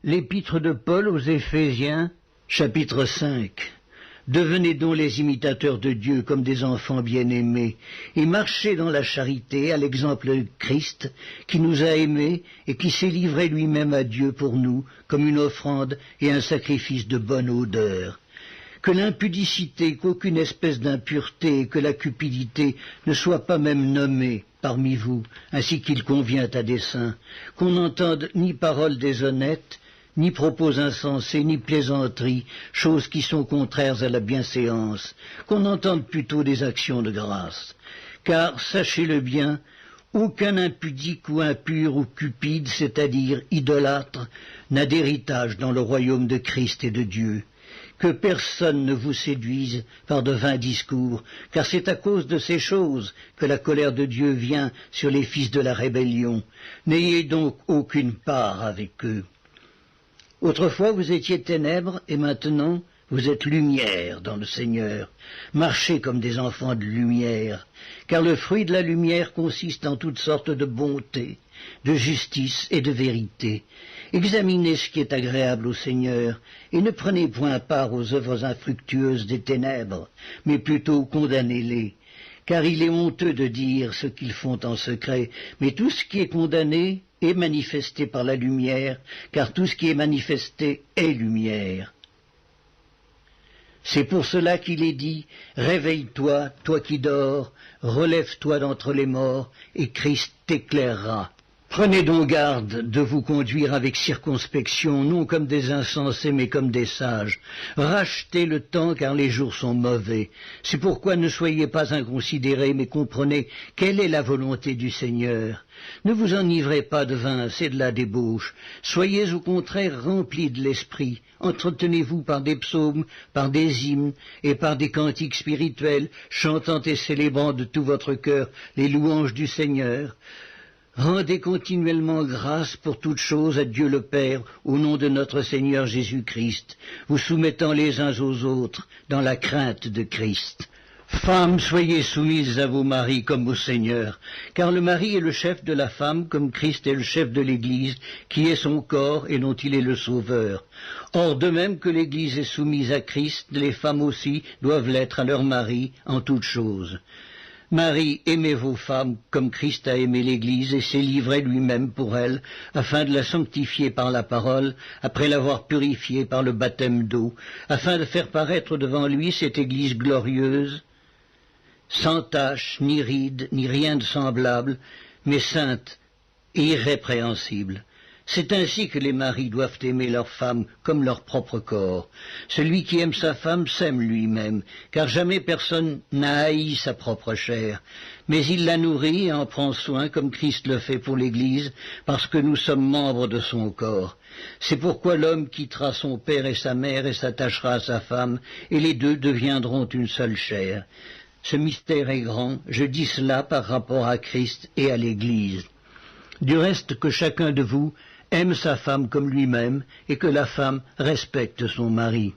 L'épître de Paul aux Éphésiens, chapitre 5. Devenez donc les imitateurs de Dieu comme des enfants bien-aimés, et marchez dans la charité à l'exemple de Christ, qui nous a aimés et qui s'est livré lui-même à Dieu pour nous, comme une offrande et un sacrifice de bonne odeur. Que l'impudicité, qu'aucune espèce d'impureté et que la cupidité ne soient pas même nommées parmi vous, ainsi qu'il convient à des saints, qu'on n'entende ni paroles déshonnêtes, ni propos insensés, ni plaisanteries, choses qui sont contraires à la bienséance, qu'on entende plutôt des actions de grâce. Car, sachez-le bien, aucun impudique ou impur ou cupide, c'est-à-dire idolâtre, n'a d'héritage dans le royaume de Christ et de Dieu. Que personne ne vous séduise par de vains discours, car c'est à cause de ces choses que la colère de Dieu vient sur les fils de la rébellion. N'ayez donc aucune part avec eux. Autrefois vous étiez ténèbres, et maintenant vous êtes lumière dans le Seigneur. Marchez comme des enfants de lumière, car le fruit de la lumière consiste en toutes sortes de bonté, de justice et de vérité. Examinez ce qui est agréable au Seigneur, et ne prenez point part aux œuvres infructueuses des ténèbres, mais plutôt condamnez-les. Car il est honteux de dire ce qu'ils font en secret, mais tout ce qui est condamné est manifesté par la lumière, car tout ce qui est manifesté est lumière. C'est pour cela qu'il est dit, « Réveille-toi, toi qui dors, relève-toi d'entre les morts, et Christ t'éclairera. » Prenez donc garde de vous conduire avec circonspection, non comme des insensés, mais comme des sages. Rachetez le temps, car les jours sont mauvais. C'est pourquoi ne soyez pas inconsidérés, mais comprenez quelle est la volonté du Seigneur. Ne vous enivrez pas de vin, c'est de la débauche. Soyez au contraire remplis de l'esprit. Entretenez-vous par des psaumes, par des hymnes et par des cantiques spirituels, chantant et célébrant de tout votre cœur les louanges du Seigneur. Rendez continuellement grâce pour toutes choses à Dieu le Père, au nom de notre Seigneur Jésus-Christ, vous soumettant les uns aux autres dans la crainte de Christ. Femmes, soyez soumises à vos maris comme au Seigneur, car le mari est le chef de la femme, comme Christ est le chef de l'Église, qui est son corps et dont il est le sauveur. Or, de même que l'Église est soumise à Christ, les femmes aussi doivent l'être à leur mari en toutes choses. Marie, aimez vos femmes comme Christ a aimé l'Église et s'est livré lui-même pour elle, afin de la sanctifier par la parole, après l'avoir purifiée par le baptême d'eau, afin de faire paraître devant lui cette Église glorieuse, sans tache, ni ride, ni rien de semblable, mais sainte et irrépréhensible. C'est ainsi que les maris doivent aimer leur femme comme leur propre corps. Celui qui aime sa femme s'aime lui-même, car jamais personne n'a haï sa propre chair. Mais il la nourrit et en prend soin comme Christ le fait pour l'Église, parce que nous sommes membres de son corps. C'est pourquoi l'homme quittera son père et sa mère et s'attachera à sa femme, et les deux deviendront une seule chair. Ce mystère est grand, je dis cela par rapport à Christ et à l'Église. Du reste que chacun de vous aime sa femme comme lui-même, et que la femme respecte son mari.